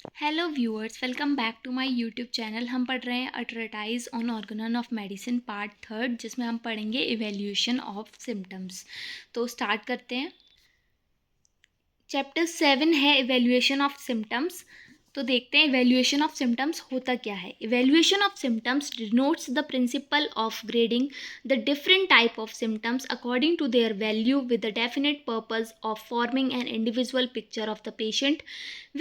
Hello viewers, welcome back to my YouTube channel. हम पढ़ रहे हैं a treatise on Organon of medicine part third, जिसमें हम पढ़ेंगे इवेल्यूएशन ऑफ सिम्टम्स। तो स्टार्ट करते हैं। चैप्टर 7 है इवेल्यूएशन ऑफ सिम्टम्स। तो देखते हैं इवेल्यूएशन ऑफ सिम्टम्स होता क्या है। Evaluation of symptoms denotes the principle of grading the different type of symptoms according to their value with the definite purpose of forming an individual picture of the patient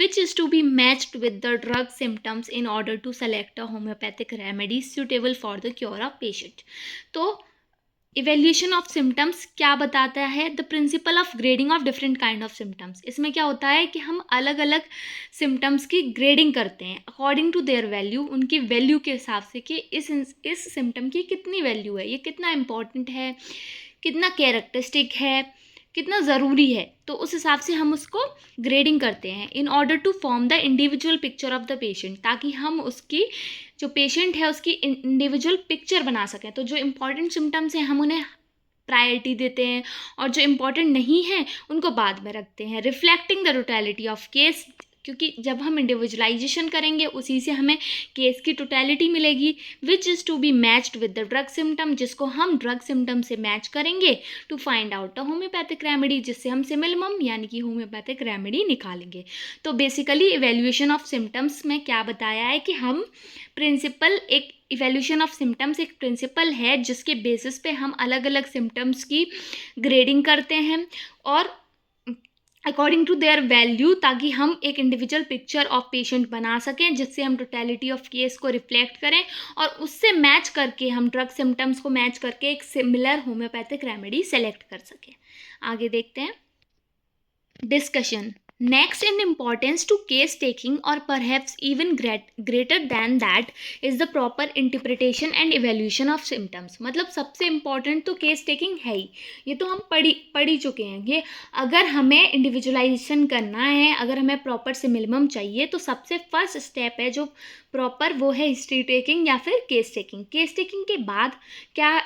which is to be matched with the drug symptoms in order to select a homeopathic remedy suitable for the cure of patient। तो evaluation of symptoms क्या बताता है? The principle of grading of different kind of symptoms. इसमें क्या होता है कि हम अलग अलग सिम्टम्स की ग्रेडिंग करते हैं अकॉर्डिंग टू देयर वैल्यू, उनकी वैल्यू के हिसाब से कि इस सिम्टम की कितनी वैल्यू है, ये कितना इम्पॉर्टेंट है, कितना कैरेक्टरिस्टिक है, कितना ज़रूरी है। तो उस हिसाब से हम उसको ग्रेडिंग करते हैं in order to form the individual picture of the patient, ताकि हम उसकी जो पेशेंट है उसकी इंडिविजुअल पिक्चर बना सकें। तो जो इम्पॉर्टेंट सिम्टम्स हैं हम उन्हें प्रायोरिटी देते हैं और जो इम्पॉर्टेंट नहीं है उनको बाद में रखते हैं। Reflecting the totality of case, क्योंकि जब हम इंडिविजुअलाइजेशन करेंगे उसी से हमें केस की टोटलिटी मिलेगी। Which is to be matched with the drug symptom, जिसको हम ड्रग सिम्टम से मैच करेंगे to find out the homeopathic remedy, जिससे हम सिमिलमम यानी कि होम्योपैथिक रेमेडी निकालेंगे। तो बेसिकली इवेल्यूएशन ऑफ सिम्टम्स में क्या बताया है कि हम प्रिंसिपल, एक इवेल्यूशन ऑफ सिम्टम्स एक प्रिंसिपल है जिसके बेसिस पे हम अलग अलग सिम्टम्स की ग्रेडिंग करते हैं और अकॉर्डिंग टू देयर वैल्यू, ताकि हम एक इंडिविजुअल पिक्चर ऑफ पेशेंट बना सकें, जिससे हम टोटलिटी ऑफ केस को रिफ्लेक्ट करें और उससे मैच करके हम ड्रग सिम्टम्स को मैच करके एक सिमिलर होम्योपैथिक रेमेडी सेलेक्ट कर सकें। आगे देखते हैं। Discussion. Next in importance to case taking, or perhaps even greater than that, is the proper interpretation and evaluation of symptoms। मतलब सबसे important तो केस टेकिंग है ही, ये तो हम पढ़ ही चुके हैं। ये अगर हमें इंडिविजुअलाइजेशन करना है, अगर हमें प्रॉपर सिमिलम चाहिए, तो सबसे फर्स्ट स्टेप है जो प्रॉपर, वो है हिस्ट्री टेकिंग या फिर केस टेकिंग। केस टेकिंग के बाद क्या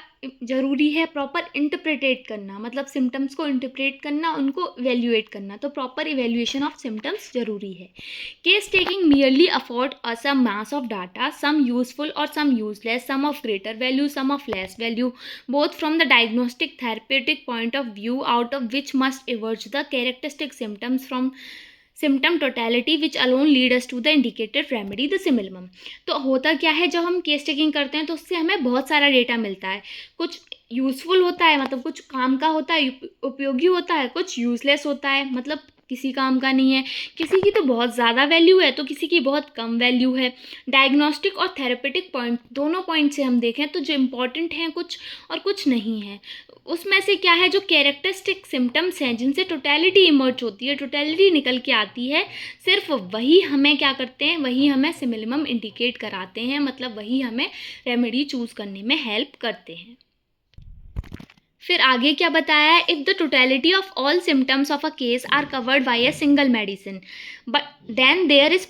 ज़रूरी है? प्रॉपर इंटरप्रेटेट करना, मतलब सिम्टम्स को इंटरप्रेट करना, उनको इवेल्युएट करना। तो प्रॉपर इवेल्युएशन ऑफ सिम्टम्स ज़रूरी है। Case taking merely afford a some mass of data, some useful और some useless, some of greater value, some of less value, both from the diagnostic therapeutic point of view, out of which must emerge the characteristic symptoms from symptom totality which alone lead us to the indicated remedy the simillimum. तो होता क्या है, जब हम case taking करते हैं तो उससे हमें बहुत सारा डेटा मिलता है। कुछ यूज़फुल होता है, मतलब कुछ काम का होता है, उपयोगी होता है, कुछ यूज़लेस होता है, मतलब किसी काम का नहीं है। किसी की तो बहुत ज़्यादा वैल्यू है तो किसी की बहुत कम वैल्यू है। डायग्नोस्टिक और थेरेपेटिक पॉइंट, दोनों पॉइंट से हम देखें तो जो इम्पॉर्टेंट हैं कुछ और कुछ नहीं है। उसमें से क्या है, जो कैरेक्टरिस्टिक सिम्टम्स हैं जिनसे टोटलिटी इमर्ज होती है, टोटलिटी निकल के आती है, सिर्फ वही हमें क्या करते हैं, वही हमें सिमिलम इंडिकेट कराते हैं, मतलब वही हमें रेमेडी चूज़ करने में हेल्प करते हैं। फिर आगे क्या बताया है? If the totality of all symptoms of a case are covered by a single medicine, but then there is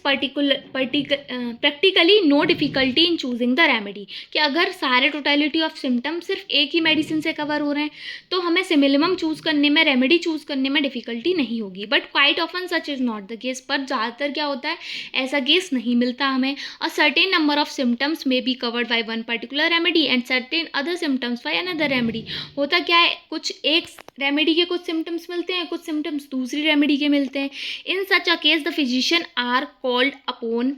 practically no difficulty in choosing the remedy. कि अगर सारे टोटलिटी ऑफ सिम्टम सिर्फ एक ही मेडिसिन से कवर हो रहे हैं तो हमें सिमिलम चूज़ करने में, रेमेडी चूज़ करने में डिफिकल्टी नहीं होगी। But quite often such is not the case. पर ज़्यादातर क्या होता है, ऐसा केस नहीं मिलता हमें। A certain number of symptoms may be covered by one particular remedy and certain other symptoms by another remedy. होता क्या है, कुछ एक रेमेडी के कुछ सिम्टम्स मिलते हैं, कुछ सिम्टम्स दूसरी रेमेडी के मिलते हैं। In such a case the physician are called upon.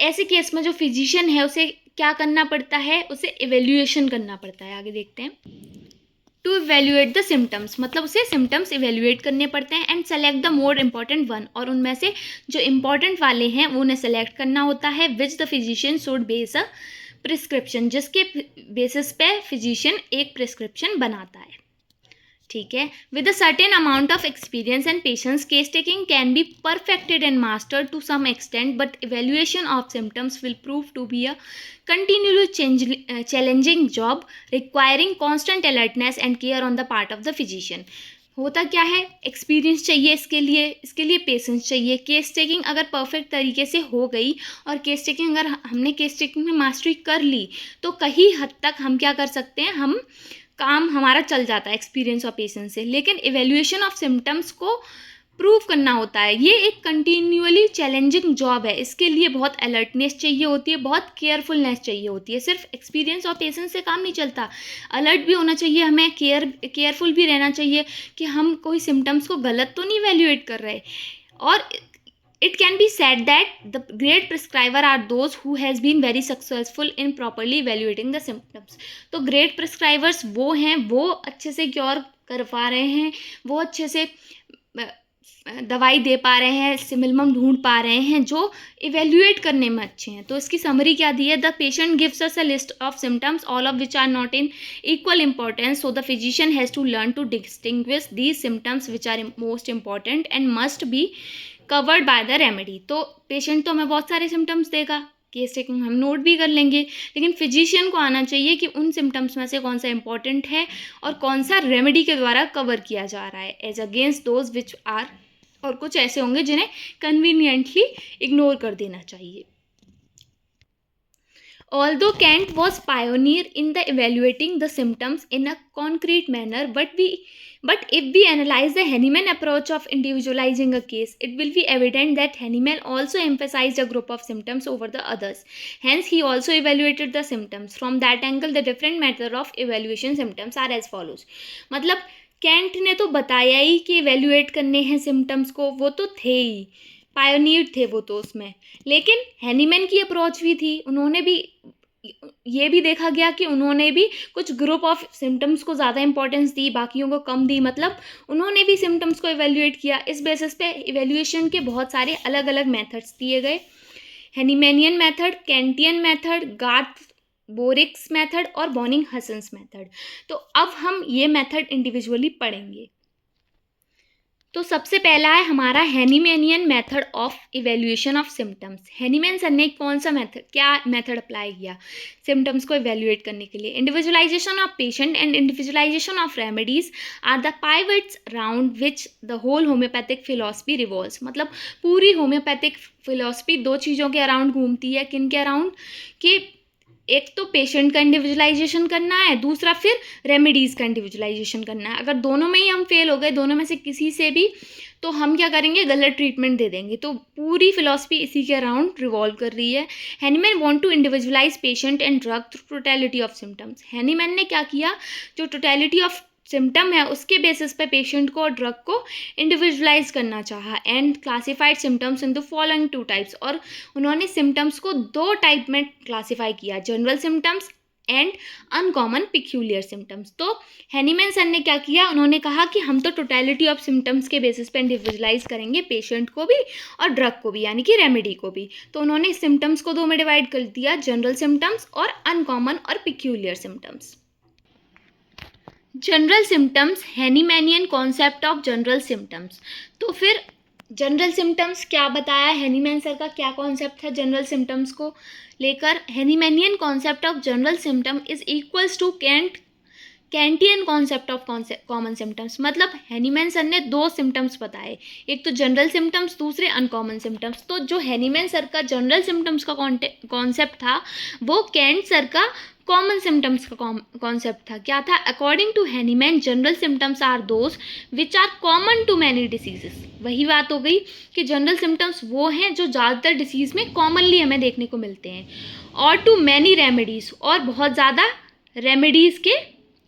ऐसे केस में जो फिजिशियन है उसे क्या करना पड़ता है, उसे इवेल्युएशन करना पड़ता है। आगे देखते हैं। टू इवेल्युएट द सिम्टम्स, मतलब उसे सिम्टम्स इवेल्युएट करने पड़ते हैं। And select the more important one, और उनमें से जो इंपॉर्टेंट वाले हैं वो उन्हें सेलेक्ट करना होता है। Which the physician should base a prescription, जिसके बेसिस पे फिजिशियन एक प्रिस्क्रिप्शन बनाता है। ठीक है। With a certain amount of experience and patience, case taking can be perfected and mastered to some extent, but evaluation of symptoms will prove to be a continually challenging job requiring constant alertness and care on the part of the physician। होता क्या है, experience चाहिए इसके लिए patience चाहिए। Case taking अगर perfect तरीके से हो गई और केस टेकिंग अगर हमने केस टेकिंग में मास्टरी कर ली तो कहीं हद तक हम क्या कर सकते हैं, हम काम हमारा चल जाता है एक्सपीरियंस और पेशेंस से। लेकिन इवेल्युएशन ऑफ सिम्टम्स को प्रूव करना होता है। ये एक कंटिन्यूअली चैलेंजिंग जॉब है, इसके लिए बहुत अलर्टनेस चाहिए होती है, बहुत केयरफुलनेस चाहिए होती है। सिर्फ एक्सपीरियंस और पेशेंस से काम नहीं चलता, अलर्ट भी होना चाहिए हमें, केयरफुल भी रहना चाहिए कि हम कोई सिम्टम्स को गलत तो नहीं इवैल्यूएट कर रहे। और it can be said that the great prescriber are those who has been very successful in properly evaluating the symptoms। तो great prescribers वो हैं, वो अच्छे से क्योर करवा रहे हैं, वो अच्छे से दवाई दे पा रहे हैं, सिमिलम ढूंढ पा रहे हैं, जो इवेल्युएट करने में अच्छे हैं। तो इसकी समरी क्या दी है? The patient gives us a list of symptoms all of which are not in equal importance, so the physician has to learn to distinguish these symptoms which are most important and must be covered by the remedy. तो patient तो हमें बहुत सारे symptoms देगा, case taking हम note भी कर लेंगे, लेकिन फिजिशियन को आना चाहिए कि उन सिम्टम्स में से कौन सा इंपॉर्टेंट है और कौन सा रेमेडी के द्वारा कवर किया जा रहा है, as against those which are, और कुछ ऐसे होंगे जिन्हें कन्वीनियंटली इग्नोर कर देना चाहिए। Although Kant was pioneer in the evaluating the symptoms in a concrete manner, but if we analyze the Hahnemann approach of individualizing a case, it will be evident that Hahnemann also emphasized a group of symptoms over the others. Hence, he also evaluated the symptoms. From that angle, the different method of evaluation symptoms are as follows. मतलब cantt ने तो बताया ही कि evaluate करने हैं symptoms को, वो तो थे ही, पायोनियर थे वो तो उसमें, लेकिन हैनीमैन की अप्रोच भी थी। उन्होंने भी ये भी देखा गया कि उन्होंने भी कुछ ग्रुप ऑफ सिम्टम्स को ज़्यादा इंपॉर्टेंस दी, बाकियों को कम दी, मतलब उन्होंने भी सिम्टम्स को इवेल्युएट किया। इस बेसिस पे इवेल्युएशन के बहुत सारे अलग अलग मेथड्स दिए गए, हैनीमैनियन मेथड, कैंटियन मेथड, गार्थ बोरिक्स मेथड और बॉनिंग हसन्स मेथड। तो अब हम ये मेथड इंडिविजुअली पढ़ेंगे। तो सबसे पहला है हमारा Hahnemannian method of evaluation of symptoms. Hahnemann sir ने कौन सा मेथड, क्या मेथड अप्लाई किया सिम्टम्स को इवेल्युएट करने के लिए? Individualization of patient and individualization of remedies are the pivots round which the whole homeopathic philosophy revolves. मतलब पूरी होम्योपैथिक फिलॉसफी दो चीज़ों के अराउंड घूमती है। किन के अराउंड? कि एक तो पेशेंट का इंडिविजुअलाइजेशन करना है, दूसरा फिर रेमेडीज़ का इंडिविजुअलाइजेशन करना है। अगर दोनों में ही हम फेल हो गए, दोनों में से किसी से भी, तो हम क्या करेंगे? गलत ट्रीटमेंट दे देंगे। तो पूरी फिलॉसफी इसी के अराउंड रिवॉल्व कर रही है। Hahnemann want to individualize patient and drug through totality of symptoms. Hahnemann ने क्या किया? जो टोटलिटी ऑफ सिम्टम है उसके बेसिस पे पेशेंट को और ड्रग को इंडिविजुअलाइज करना चाहा, and classified symptoms in the following two types. और उन्होंने सिम्टम्स को दो टाइप में क्लासीफाई किया, general symptoms and uncommon peculiar symptoms. तो हैनीमैन सर ने क्या किया? उन्होंने कहा कि हम तो टोटलिटी ऑफ सिम्टम्स के बेसिस पे इंडिविजुअलाइज करेंगे पेशेंट को भी और ड्रग को भी, यानी कि रेमेडी को भी। तो उन्होंने सिम्टम्स को दो में डिवाइड कर दिया, जनरल सिम्टम्स और अनकॉमन और peculiar symptoms. General symptoms, Hahnemannian concept of general symptoms. तो फिर जनरल सिम्टम्स क्या बताया हैनीमैन सर का, क्या कॉन्सेप्ट था जनरल सिम्टम्स को लेकर? Hahnemannian concept of general symptom is equals to Kentian concept of common symptoms. मतलब हैनीमैन सर ने दो सिम्टम्स बताए, एक तो जनरल सिम्टम्स, दूसरे अनकॉमन सिम्टम्स। तो जो हैनीमैन सर का जनरल सिम्टम्स का कॉन्सेप्ट था, वो कैंट सर का कॉमन सिम्टम्स का कॉन्सेप्ट था। क्या था? According to Hahnemann, general symptoms are those which are common to many diseases. वही बात हो गई कि जनरल सिम्टम्स वो हैं जो ज़्यादातर डिसीज़ में कॉमनली हमें देखने को मिलते हैं, और टू मैनी रेमेडीज़, और बहुत ज़्यादा रेमेडीज़ के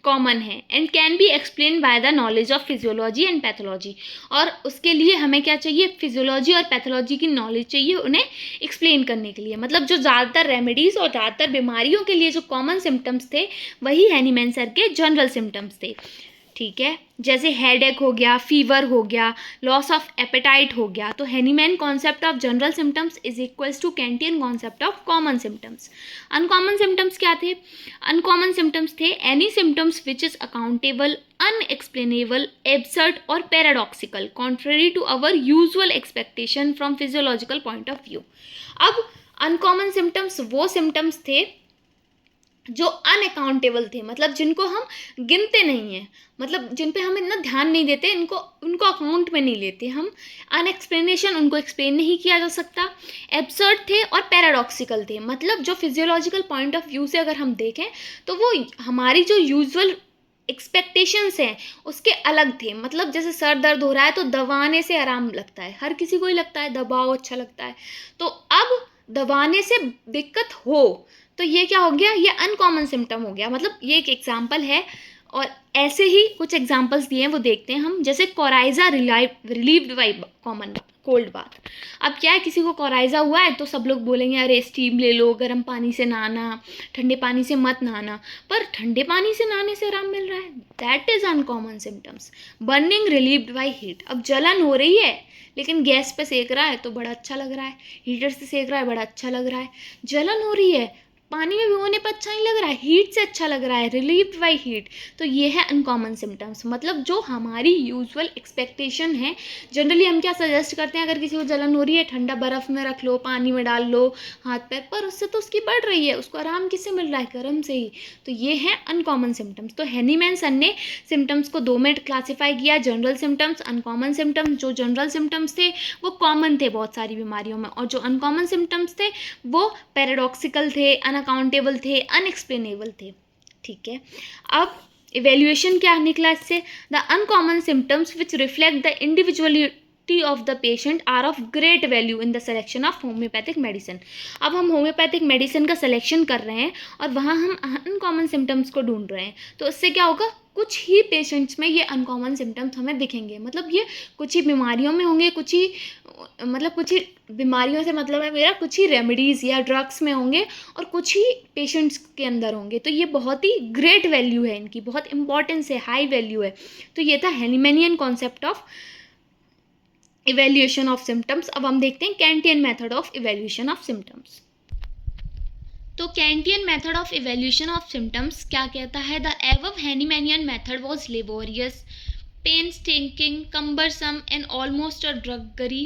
कॉमन है, and can be explain by the knowledge of physiology and pathology. और उसके लिए हमें क्या चाहिए? फिजियोलॉजी और पैथोलॉजी की नॉलेज चाहिए उन्हें एक्सप्लेन करने के लिए। मतलब जो ज़्यादातर रेमेडीज़ और ज़्यादातर बीमारियों के लिए जो कॉमन सिम्टम्स थे, वही हैनीमैन सर के जनरल सिम्टम्स थे। ठीक है, जैसे हेडेक हो गया, फीवर हो गया, लॉस ऑफ एपेटाइट हो गया। तो Hahnemann concept of general symptoms is equals to Kentian concept of common symptoms. Uncommon symptoms क्या थे? अनकॉमन सिम्टम्स थे any symptoms which is accountable, unexplainable, absurd और paradoxical, contrary to our usual expectation from physiological point of view. अब uncommon symptoms वो symptoms थे जो unaccountable थे, मतलब जिनको हम गिनते नहीं हैं, मतलब जिन पे हम इतना ध्यान नहीं देते, उनको अकाउंट में नहीं लेते हम। अनएक्सप्लेनेशन, उनको एक्सप्लेन नहीं किया जा सकता। एब्सर्ड थे और पैराडॉक्सिकल थे, मतलब जो फिजियोलॉजिकल पॉइंट ऑफ व्यू से अगर हम देखें तो वो हमारी जो यूजुअल एक्सपेक्टेशंस हैं उसके अलग थे। मतलब जैसे सर दर्द हो रहा है तो दबाने से आराम लगता है, हर किसी को ही लगता है दबाओ अच्छा लगता है। तो अब दबाने से दिक्कत हो तो ये क्या हो गया, ये अनकॉमन सिम्टम हो गया। मतलब ये एक एग्जाम्पल है और ऐसे ही कुछ एग्जाम्पल्स दिए हैं वो देखते हैं हम। जैसे coryza relieved by common cold bath. अब क्या है, किसी को कोराइजा हुआ है तो सब लोग बोलेंगे अरे स्टीम ले लो, गर्म पानी से नहाना, ठंडे पानी से मत नहाना। पर ठंडे पानी से नहाने से आराम मिल रहा है, that is uncommon symptoms. Burning relieved by heat. अब जलन हो रही है लेकिन गैस पे सेक रहा है तो बड़ा अच्छा लग रहा है, हीटर से सेक रहा है बड़ा अच्छा लग रहा है। जलन हो रही है, पानी में भिगोने पर अच्छा नहीं लग रहा है, हीट से अच्छा लग रहा है, रिलीव्ड बाई हीट। तो ये है अनकॉमन सिम्टम्स। मतलब जो हमारी यूजुअल एक्सपेक्टेशन है, जनरली हम क्या सजेस्ट करते हैं, अगर किसी को जलन हो रही है ठंडा बर्फ़ में रख लो, पानी में डाल लो हाथ पैर, पर उससे तो उसकी बढ़ रही है, उसको आराम किससे मिल रहा है, गर्म से ही। तो ये है अनकॉमन सिम्टम्स। तो हैनीमैन सन ने सिम्टम्स को दो में क्लासीफाई किया, जनरल सिम्टम्स, अनकॉमन सिम्टम्स। जो जनरल सिम्टम्स थे वो कॉमन थे बहुत सारी बीमारियों में, और जो अनकॉमन सिम्टम्स थे वो पैराडॉक्सिकल थे, अनअकाउंटेबल थे, अनएक्सप्लेनेबल थे। ठीक है, अब इवेल्युएशन क्या निकला इससे, the uncommon symptoms which reflect the individuality of the patient are of great value in the selection of homeopathic medicine. अब हम होम्योपैथिक मेडिसिन का सिलेक्शन कर रहे हैं और वहाँ हम अनकॉमन सिम्टम्स को ढूंढ रहे हैं, तो इससे क्या होगा, कुछ ही पेशेंट्स में ये अनकॉमन सिम्टम्स हमें दिखेंगे। मतलब ये कुछ ही बीमारियों में होंगे, कुछ ही बीमारियों से मतलब है मेरा कुछ ही रेमेडीज़ या ड्रग्स में होंगे और कुछ ही पेशेंट्स के अंदर होंगे। तो ये बहुत ही ग्रेट वैल्यू है, इनकी बहुत इंपॉर्टेंस है, हाई वैल्यू है। तो ये था Hahnemannian concept of evaluation of symptoms. अब हम देखते हैं Kentian method of evaluation of symptoms. तो Kentian method of evaluation of symptoms क्या कहता है, the above Hahnemannian method was laborious, painstaking, cumbersome, and almost a drudgery,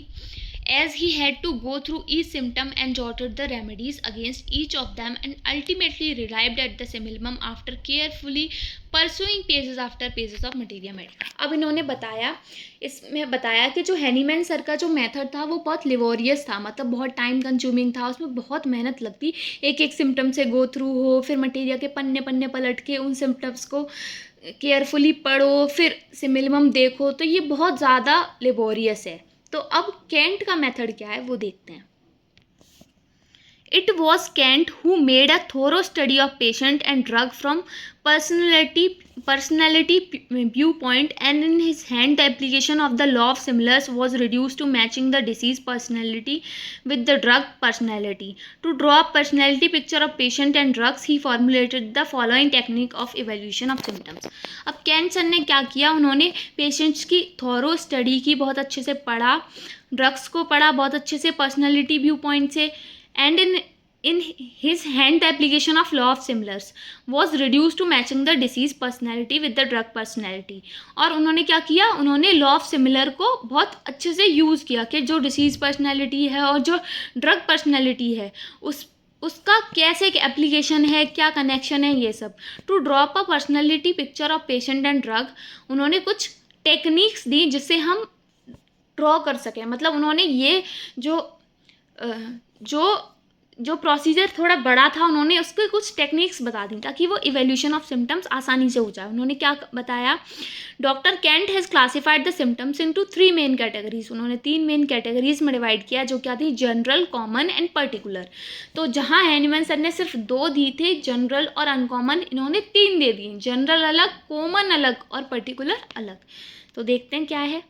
as he had to go through each symptom and jotted the remedies against each of them, and ultimately arrived at the simillimum after carefully pursuing pages after pages of materia medica। अब इन्होंने बताया, इसमें बताया कि जो Hahnemann sir का जो method था वो बहुत लेबोरियस था, मतलब बहुत टाइम कंज्यूमिंग था, उसमें बहुत मेहनत लगती, एक एक सिम्टम से गो थ्रू हो, फिर मटेरिया के पन्ने पन्ने पलट के उन सिम्टम्स को केयरफुली पढ़ो, फिर सिमिलम देखो, तो ये बहुत ज़्यादा लेबोरियस है। तो अब कैंट का मेथड क्या है वो देखते हैं। It was Kant who made a thorough study of patient and drug from personality viewpoint, and in his hand the application of the law of similars was reduced to matching the disease personality with the drug personality. To draw a personality picture of patient and drugs, he formulated the following technique of evaluation of symptoms। अब cantt sir ने क्या किया, उन्होंने patients की thorough study की, बहुत अच्छे से पढ़ा, ड्रग्स को पढ़ा बहुत अच्छे से पर्सनैलिटी व्यू पॉइंट से, and in his hand the application of law of similars was reduced to matching the disease personality with the drug personality। और उन्होंने क्या किया, उन्होंने लॉ ऑफ सिमिलर को बहुत अच्छे से यूज़ किया कि जो डिसीज़ पर्सनैलिटी है और जो ड्रग पर्सनैलिटी है उसका कैसे एप्लीकेशन है, क्या कनेक्शन है, ये सब। To drop a personality picture of patient and drug, उन्होंने कुछ टेक्निक्स दी जिससे हम ड्रॉ कर सकें। मतलब उन्होंने ये जो प्रोसीजर थोड़ा बड़ा था, उन्होंने उसके कुछ टेक्निक्स बता दी ताकि वो इवेल्यूशन ऑफ सिम्टम्स आसानी से हो जाए। उन्होंने क्या बताया, doctor Kent has classified the symptoms into 3 main categories. उन्होंने 3 मेन कैटेगरीज में डिवाइड किया, जो क्या थी, जनरल, कॉमन एंड पर्टिकुलर। तो जहाँ हैनीमैन सर ने सिर्फ 2 दी थे, जनरल और अनकॉमन, इन्होंने 3 दे दिए, जनरल अलग, कॉमन अलग और पर्टिकुलर अलग। तो देखते हैं क्या है।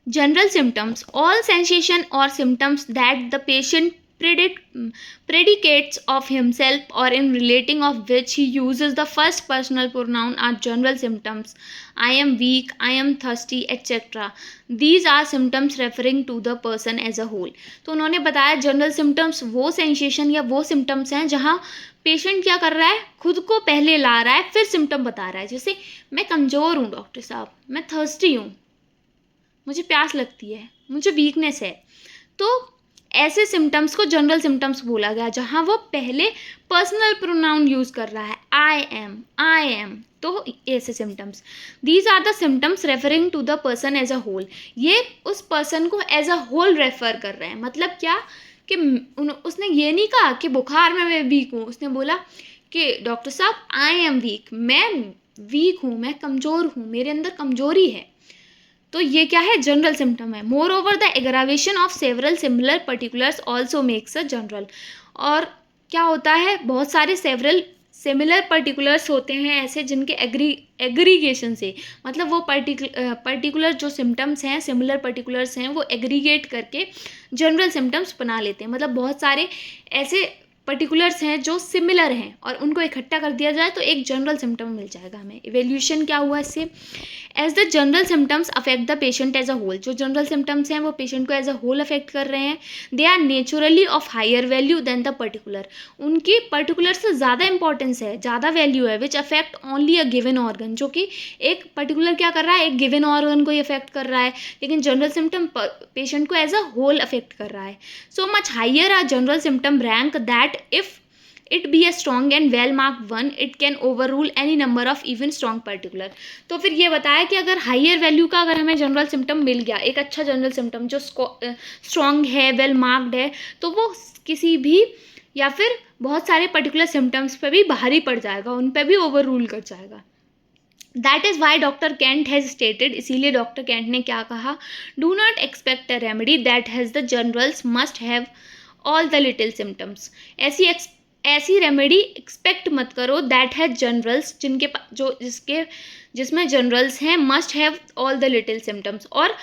General symptoms: all sensation or symptoms that the patient predicates of himself or in relating of which he uses the first personal pronoun are general symptoms. I am weak, I am thirsty, etc. These are symptoms referring to the person as a whole। तो उन्होंने बताया general symptoms वो sensation या वो symptoms हैं जहाँ patient क्या कर रहा है, खुद को पहले ला रहा है फिर सिम्टम बता रहा है। जैसे मैं कमज़ोर हूँ डॉक्टर साहब, मैं थर्स्टी हूँ, मुझे प्यास लगती है, मुझे वीकनेस है। तो ऐसे सिम्टम्स को जनरल सिम्टम्स बोला गया जहाँ वो पहले पर्सनल प्रोनाउन यूज़ कर रहा है, आई एम। तो ऐसे symptoms, these are the symptoms referring to the person as a whole. ये उस पर्सन को एज अ होल रेफर कर रहे हैं। मतलब क्या कि उसने ये नहीं कहा कि बुखार में मैं वीक हूँ, उसने बोला कि डॉक्टर साहब आई एम वीक, मैं वीक हूँ, मैं कमज़ोर हूँ, मेरे अंदर कमज़ोरी है, तो ये क्या है, जनरल सिम्टम है। More over the aggravation of several similar particulars also makes a general. और क्या होता है, बहुत सारे सेवरल सिमिलर पर्टिकुलर्स होते हैं ऐसे जिनके एग्रीगेशन से, मतलब वो पर्टिकुलर जो सिम्टम्स हैं, सिमिलर पर्टिकुलर्स हैं, वो एग्रीगेट करके जनरल सिम्टम्स बना लेते हैं। मतलब बहुत सारे ऐसे पर्टिकुलर्स हैं जो सिमिलर हैं और उनको इकट्ठा कर दिया जाए तो एक जनरल सिम्टम मिल जाएगा हमें। इवेल्यूशन क्या हुआ इससे, as the general symptoms affect the patient as a whole. जो जनरल सिम्टम्स हैं वो पेशेंट को एज अ होल अफेक्ट कर रहे हैं। They are naturally of higher value than the particular. उनकी पर्टिकुलर से ज़्यादा इंपॉर्टेंस है, ज़्यादा वैल्यू है। Which affect only a given organ, जो कि एक पर्टिकुलर क्या कर रहा है, एक गिवन ऑर्गन को ही अफेक्ट कर रहा है, लेकिन जनरल सिम्टम पेशेंट को एज अ होल अफेक्ट कर रहा है। So much higher a general symptom rank that if it be a strong and well marked one, it can overrule any number of even strong particular। तो फिर ये बताया कि अगर हाइयर वैल्यू का अगर हमें जनरल सिम्टम मिल गया, एक अच्छा जनरल सिम्टम जो स्ट्रॉन्ग है, वेल मार्क्ड है, तो वो किसी भी या फिर बहुत सारे पर्टिकुलर सिम्टम्स पे भी भारी पड़ जाएगा, उन पे भी ओवर रूल कर जाएगा। That is why doctor Kent has stated, इसीलिए डॉक्टर कैंट ने क्या कहा, do not expect a remedy that has the generals must have all the little symptoms. ऐसी रेमेडी एक्सपेक्ट मत करो दैट हैज जनरल्स, जिसमें जनरल्स हैं, must have all the little symptoms, और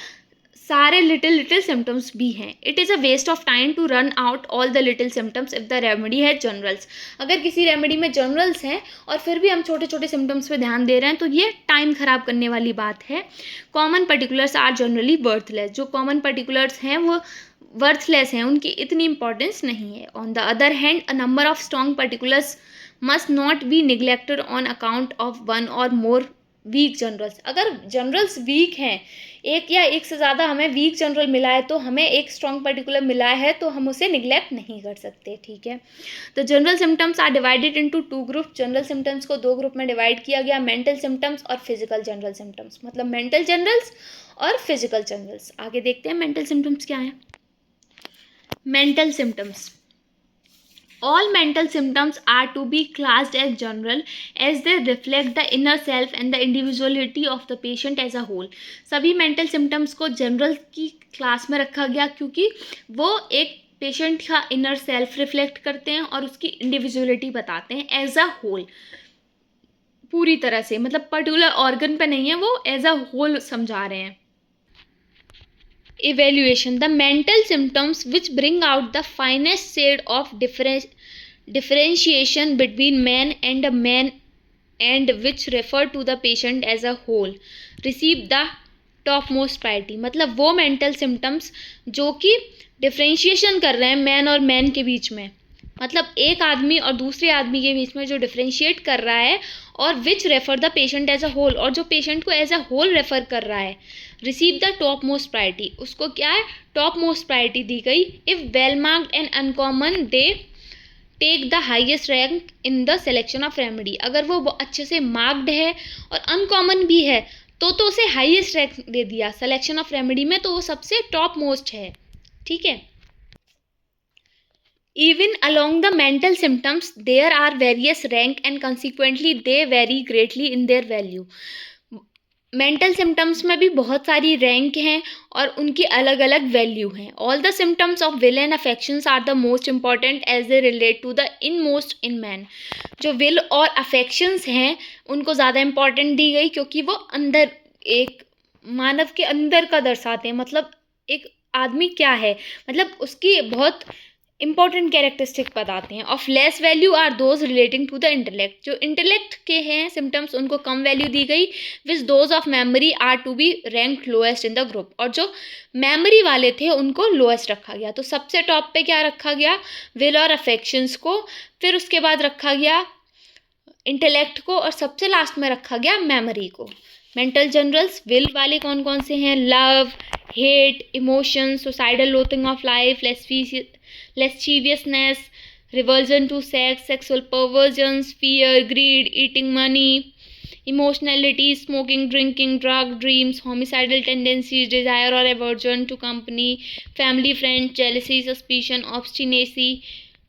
सारे लिटिल सिम्टम्स भी हैं। It is a waste of time to run out all the little symptoms if the remedy है जनरल्स। अगर किसी रेमेडी में जनरल्स हैं और फिर भी हम छोटे छोटे सिम्टम्स पे ध्यान दे रहे हैं तो ये टाइम ख़राब करने वाली बात है। Common particulars are generally worthless. जो कॉमन पर्टिकुलर्स हैं वो वर्थलेस हैं, उनकी इतनी इंपॉर्टेंस नहीं है। On the other hand a number of strong particulars must not be neglected on account of one or more weak generals. अगर जनरल्स वीक हैं, एक या एक से ज़्यादा हमें वीक जनरल मिला है, तो हमें एक स्ट्रॉन्ग पर्टिकुलर मिला है तो हम उसे निगलेक्ट नहीं कर सकते, ठीक है। तो general symptoms are divided into two group. General symptoms को दो ग्रुप में डिवाइड किया गया, मेंटल सिम्टम्स और फिजिकल जनरल सिम्टम्स। मतलब मेंटल जनरल्स और फिजिकल जनरल्स। आगे देखते हैं मेंटल सिम्टम्स क्या हैं। Mental symptoms, all mental symptoms are to be classed as general as they reflect the inner self and the individuality of the patient as a whole। सभी mental symptoms को general की class में रखा गया क्योंकि वो एक पेशेंट का इनर सेल्फ रिफ्लेक्ट करते हैं और उसकी इंडिविजुअलिटी बताते हैं एज अ होल, पूरी तरह से। मतलब पर्टिकुलर ऑर्गन पे नहीं है, वो एज अ होल समझा रहे हैं। Evaluation, the mental symptoms which bring out the finest shade of differentiation between man and a man and which refer to the patient as a whole receive the topmost priority। मतलब वो mental symptoms जो कि differentiation कर रहे हैं man और man के बीच में, मतलब एक आदमी और दूसरे आदमी के बीच में जो डिफ्रेंशिएट कर रहा है, और which refer the patient as a whole, और जो पेशेंट को एज अ होल रेफर कर रहा है, receive the top most priority. उसको क्या है, टॉप मोस्ट प्रायोरिटी दी गई। If well marked and uncommon they take the highest rank in the selection of remedy. अगर वो अच्छे से मार्क्ड है और अनकॉमन भी है तो उसे हाइएस्ट रैंक दे दिया सिलेक्शन ऑफ रेमेडी में, तो वो सबसे टॉप मोस्ट है, ठीक है। Even along the mental symptoms, there are various rank and consequently they vary greatly in their value। Mental symptoms में भी बहुत सारी रैंक हैं और उनकी अलग अलग वैल्यू हैं। All the symptoms of will and affections are the most important as they relate to the inmost in man. जो विल और अफेक्शंस हैं उनको ज़्यादा इंपॉर्टेंट दी गई क्योंकि वो अंदर, एक मानव के अंदर का दर्शाते हैं। मतलब एक आदमी क्या है, मतलब उसकी बहुत इंपॉर्टेंट कैरेक्टरिस्टिक बताते हैं। Of less value are those relating to the intellect. जो इंटेलेक्ट के हैं सिम्टम्स उनको कम वैल्यू दी गई। Which those of memory are to be rank lowest in the group. और जो मेमोरी वाले थे उनको लोएस्ट रखा गया। तो सबसे टॉप पे क्या रखा गया, विल और अफेक्शंस को, फिर उसके बाद रखा गया इंटेलेक्ट को, और सबसे लास्ट में रखा गया मेमोरी को। मेंटल जनरल्स विल वाले कौन कौन से हैं, love, hate, emotion, suicidal loathing of life, lasciviousness, revulsion to sex, sexual perversions, fear, greed, eating money, emotionality, smoking, drinking, drug, dreams, homicidal tendencies, desire or aversion to company, family, friends, jealousy, suspicion, obstinacy,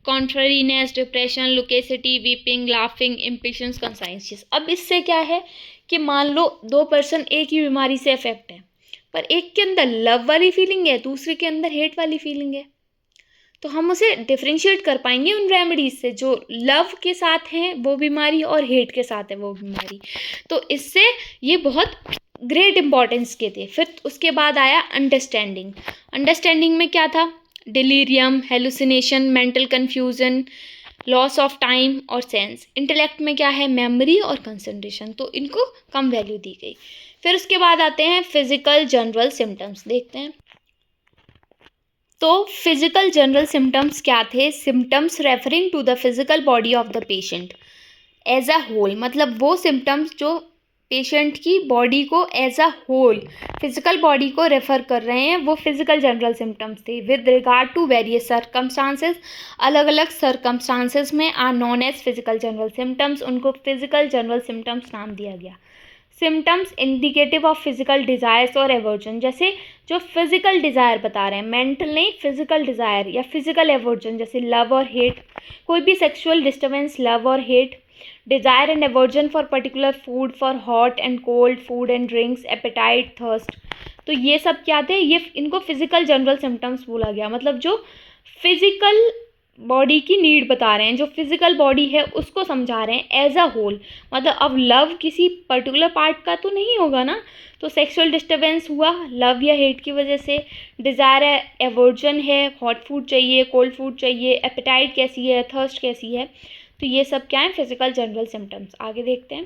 contrariness, depression, loquacity, weeping, laughing, impatience, conscientiousness. अब इससे क्या है कि मान लो दो person एक ही बीमारी से अफेक्ट है, पर एक के अंदर लव वाली फीलिंग है, दूसरे के अंदर हेट वाली फीलिंग है, तो हम उसे डिफ्रेंशिएट कर पाएंगे उन रेमेडीज से जो लव के साथ हैं वो बीमारी और हेट के साथ है वो बीमारी। तो इससे ये बहुत ग्रेट इंपॉर्टेंस के थे। फिर उसके बाद आया अंडरस्टैंडिंग। अंडरस्टैंडिंग में क्या था? Delirium, hallucination, mental confusion, loss of time और सेंस। इंटेलेक्ट में क्या है? मेमोरी और कंसंट्रेशन। तो इनको कम वैल्यू दी गई। फिर उसके बाद आते हैं फिजिकल जनरल सिम्टम्स, देखते हैं। तो फिजिकल जनरल सिम्टम्स क्या थे? Symptoms referring to the physical body of the patient as a whole, मतलब वो सिम्टम्स जो पेशेंट की बॉडी को as a whole, physical body को रेफर कर रहे हैं, वो फिजिकल जनरल सिम्टम्स थे। With regard to various circumstances, अलग अलग सर्कमस्टांसेस में are known as physical general symptoms, उनको फिजिकल जनरल सिम्टम्स नाम दिया गया। Symptoms indicative of physical desires और एवर्जन, जैसे जो फिजिकल डिज़ायर बता रहे हैं, मेंटल नहीं, फिजिकल डिज़ायर या फिजिकल एवर्जन, जैसे लव और हेट, कोई भी सेक्सुअल डिस्टर्बेंस, लव और hate, desire and aversion for particular food, for hot and cold food and drinks, appetite, thirst. तो ये सब क्या थे? ये इनको फिजिकल जनरल सिम्टम्स बोला गया, मतलब जो फिजिकल बॉडी की नीड बता रहे हैं, जो फिजिकल बॉडी है उसको समझा रहे हैं एज अ होल। मतलब अब लव किसी पर्टिकुलर पार्ट का तो नहीं होगा ना, तो सेक्सुअल डिस्टर्बेंस हुआ लव या हेट की वजह से, डिज़ायर है, एवर्जन है, हॉट फूड चाहिए, कोल्ड फूड चाहिए, एपेटाइट कैसी है, थर्स्ट कैसी है, तो ये सब क्या है? Physical general symptoms. आगे देखते हैं।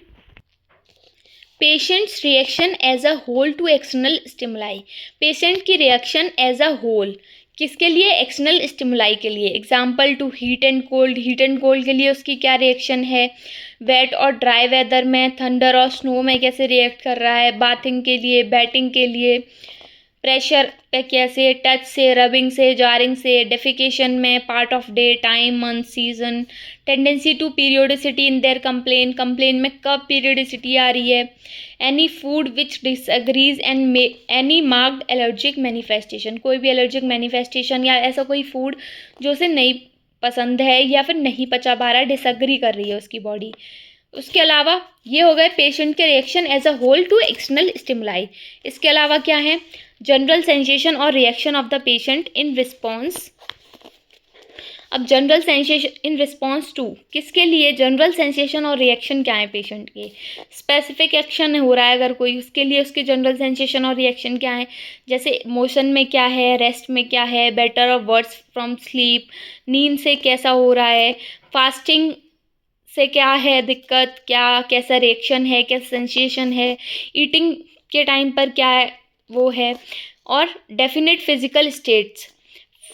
Patients reaction as a whole to external stimuli, patient की रिएक्शन एज अ होल किसके लिए? एक्सटर्नल स्टिमुलाई के लिए। Example to heat and cold, heat and cold के लिए उसकी क्या रिएक्शन है? वेट और ड्राई वेदर में, थंडर और स्नो में कैसे रिएक्ट कर रहा है? बाथिंग के लिए, बैटिंग के लिए, प्रेशर पे कैसे, टच से, रबिंग से, जारिंग से, डेफिकेशन में, part of day, time, month, season, tendency to periodicity in their complaint, complaint में कब पीरियोडिसिटी आ रही है, any food which disagrees and any marked allergic manifestation, कोई भी एलर्जिक मैनिफेस्टेशन या ऐसा कोई फूड जो उसे नहीं पसंद है या फिर नहीं पचा पा रहा है, डिसएग्री कर रही है उसकी बॉडी। उसके अलावा ये हो गए पेशेंट के reaction as a whole to external stimuli. इसके अलावा क्या है? जनरल सेंसेशन और reaction of the patient in response. अब general sensation in response to किसके लिए? जनरल सेंसेशन और रिएक्शन क्या है पेशेंट के? स्पेसिफिक एक्शन हो रहा है अगर कोई, उसके लिए उसके जनरल सेंसेशन और रिएक्शन क्या है? जैसे मोशन में क्या है, रेस्ट में क्या है, बेटर और वर्स फ्रॉम स्लीप, नींद से कैसा हो रहा है, फास्टिंग से क्या है दिक्कत, क्या कैसा रिएक्शन है, क्या सेंसेशन है, ईटिंग के टाइम पर क्या है वो है, और definite physical states,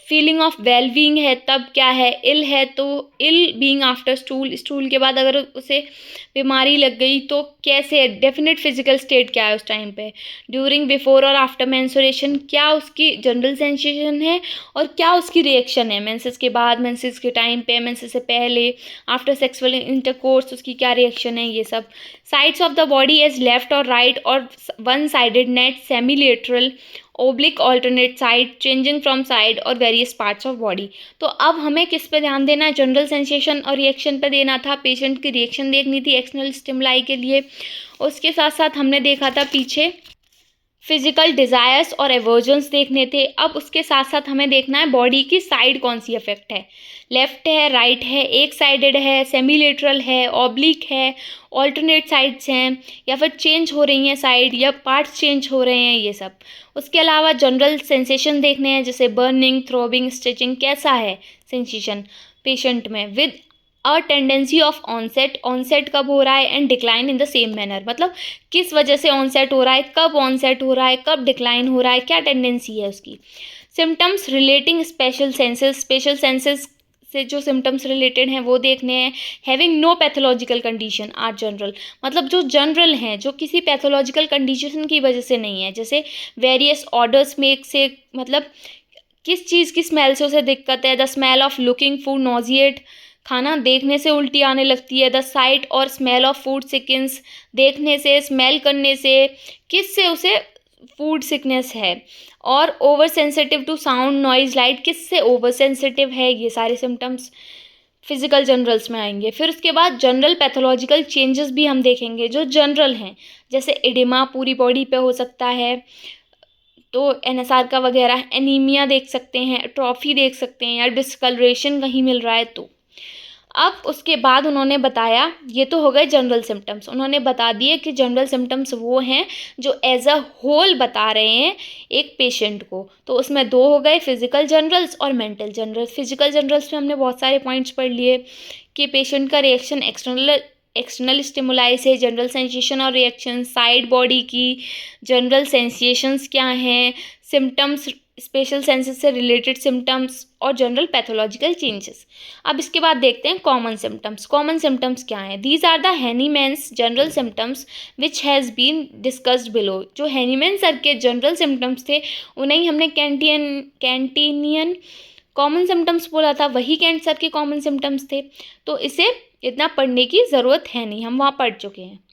feeling of well being है तब क्या है, इल है तो इल बीइंग आफ्टर स्टूल, स्टूल के बाद अगर उसे बीमारी लग गई तो कैसे, डेफिनेट फिजिकल स्टेट क्या है उस टाइम पे, ड्यूरिंग, बिफोर और आफ्टर मेंस्ट्रुएशन क्या उसकी जनरल सेंसेशन है और क्या उसकी रिएक्शन है, मेंसेस के बाद, मेंसेस के टाइम पे, मेंसेस से पहले, आफ्टर सेक्सुअल इंटरकोर्स उसकी क्या रिएक्शन है, ये सब। Sides of the body as left और राइट और one sidedness, semilateral, oblique, alternate side, changing from side और वेरियस पार्ट्स ऑफ बॉडी। तो अब हमें किस पे ध्यान देना है? जनरल सेंसेशन और रिएक्शन पे देना था, पेशेंट की रिएक्शन देखनी थी एक्सटर्नल स्टिमुलाई के लिए। उसके साथ साथ हमने देखा था पीछे फिजिकल डिज़ायर्स और एवर्जन्स देखने थे। अब उसके साथ साथ हमें देखना है बॉडी की साइड कौन सी अफेक्ट है, लेफ्ट है, राइट है, एक साइडेड है, सेमीलेटरल है, ऑब्लिक है, ऑल्टरनेट साइड्स हैं, या फिर चेंज हो रही हैं साइड या पार्ट्स चेंज हो रहे हैं, ये सब। उसके अलावा जनरल सेंसेशन देखने हैं, जैसे बर्निंग, थ्रोबिंग, स्टिचिंग, कैसा है सेंसेशन पेशेंट में, with a tendency of onset, onset कब हो रहा है, and decline in the same manner, मतलब किस वजह से ऑनसेट हो रहा है, कब ऑनसेट हो रहा है, कब डिक्लाइन हो रहा है, क्या टेंडेंसी है उसकी। Symptoms relating special senses, special senses से जो सिम्टम्स रिलेटेड हैं वो देखने हैं। Having no pathological condition are general, मतलब जो जनरल हैं, जो किसी पैथोलॉजिकल कंडीशन की वजह से नहीं है, जैसे वेरियस ऑर्डर्स में से, मतलब किस चीज़ की स्मेल से उसे दिक्कत है, the smell of looking food nauseate, खाना देखने से उल्टी आने लगती है, द साइट और स्मेल ऑफ फूड सिकनेस, देखने से, स्मेल करने से, किस से उसे फूड सिकनेस है, और over sensitive to sound, noise, light. किससे ओवर सेंसिटिव है? ये सारे सिम्टम्स फिजिकल जनरल्स में आएंगे। फिर उसके बाद जनरल पैथोलॉजिकल चेंजेस भी हम देखेंगे जो जनरल हैं, जैसे एडिमा पूरी बॉडी पे हो सकता है, तो एनएसआर का वगैरह, एनीमिया देख सकते हैं, एट्रोफी देख सकते हैं, या डिस्कलरेशन कहीं मिल रहा है तो। अब उसके बाद उन्होंने बताया, ये तो हो गए जनरल सिम्टम्स, उन्होंने बता दिए कि जनरल सिम्टम्स वो हैं जो एज अ होल बता रहे हैं एक पेशेंट को। तो उसमें दो हो गए, फिजिकल जनरल्स और मेंटल जनरल्स। फिजिकल जनरल्स में हमने बहुत सारे पॉइंट्स पढ़ लिए कि पेशेंट का रिएक्शन एक्सटर्नल स्टिमुलाई से, जनरल सेंसेशन और रिएक्शन, साइड बॉडी की जनरल सेंसेशंस क्या हैं, सिम्टम्स, स्पेशल सेंसेस से रिलेटेड सिम्टम्स, और जनरल पैथोलॉजिकल चेंजेस। अब इसके बाद देखते हैं कॉमन सिम्टम्स। कॉमन सिम्टम्स क्या हैं? These are the Hahnemann's general symptoms which has been discussed below. जो हैनीमैन सर के जनरल सिम्टम्स थे उन्हें ही हमने कैंटिनियन कॉमन सिम्टम्स बोला था, वही कैंट सर के कॉमन सिम्टम्स थे। तो इसे इतना पढ़ने की ज़रूरत है नहीं, हम वहाँ पढ़ चुके हैं।